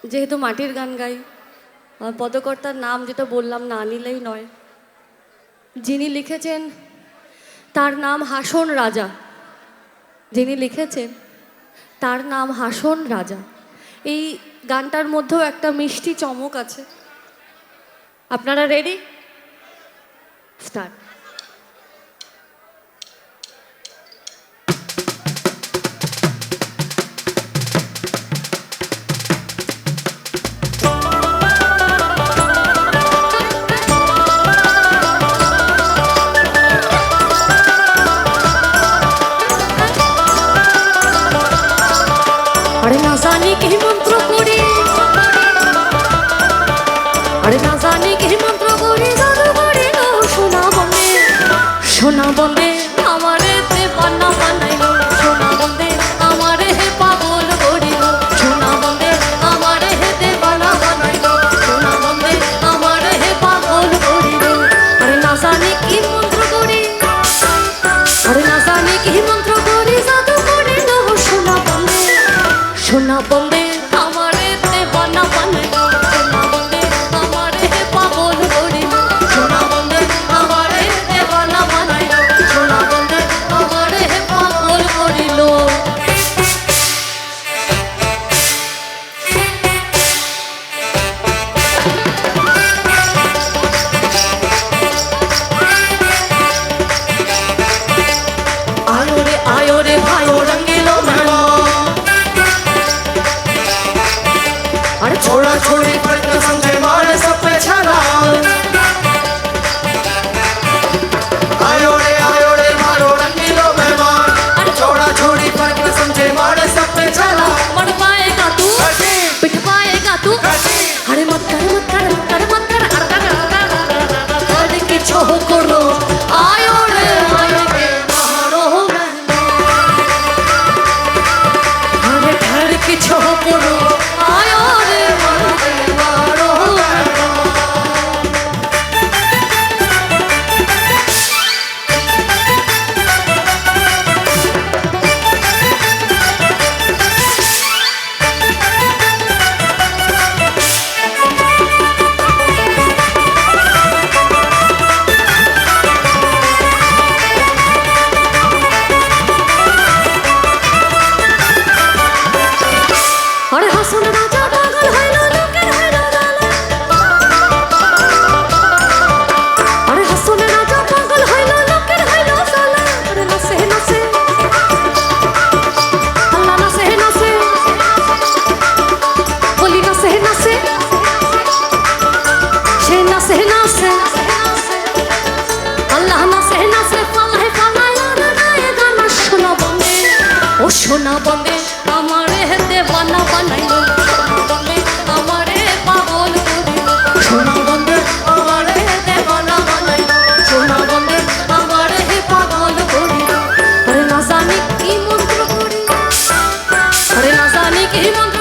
যেহেতু মাটির গান গাই, পদকর্তার নাম যেটা বললাম না নিলেই নয়। যিনি লিখেছেন তার নাম হাসন রাজা। যিনি লিখেছেন তার নাম হাসন রাজা। এই গানটার মধ্যেও একটা মিষ্টি চমক আছে। আপনারা রেডি? স্টার্ট। আরে না জানি কি মন্ত্র করি, আরে না জানি কি মন্ত্র করি, জাদু করি গো সোনা বন্দে, সোনা বন্দে আমারে দেবানা বানাইলো, সোনা বন্দে আমারে হে পাগল করিল, সোনা বন্দে আমারে হে দেবানা বানাইলো, সোনা বন্দে আমারে হে পাগল করিল। আরে না জানি কি মন্ত্র করি, আরে না জানি কি মন্ত্র করি, জাদু করি গো সোনা বন্দে, সোনা বন্দে আমারে দেবানা বানাইলো, সোনা বন্দে আমারে পাগল করিল, সোনা বন্দে আমারে দেবানা বানাইলো, সোনা বন্দে আমারে পাগল করিল। আয়োরে আয়োরে ভাইও রঙ্গিলো মেলা, अरे छोड़ा छोड़ी पर कसम से मारे सब पे छाला, आयो रे मारो रंगीलो मेहमान, अरे छोड़ा छोड़ी पर कसम से मारे सब पे छाला। मर पाएगा तू, पिट पाएगा तू, अरे मत कर मत कर मत कर मत कर, अरे की छोह करो आयो रे मारो, अरे घर की छोह करो आयो रे मारो। अरे हासन राजा पागल হইলো লোকের হইলো জালা, अरे हासन राजा पागल হইলো লোকের হইলো জালা, अरे নাচে নাচে আল্লাহ নাচে নাচে, বলি নাচে নাচে, সে নাচে নাচে আল্লাহ নাচে নাচে, ফালায় ফালায় লড়াই গানা শোনা বন্দে, ও শোনা বন্দে আমারে দেবানা বানাইলো, সোনা বন্দে আমারে পাগল করিল, সোনা বন্দে আমারে দেবানা বানাইলো, সোনা বন্দে আমারে পাগল করিল। আরে না জানি কি মন্ত্র করি, আরে না জানি কি মন্ত্র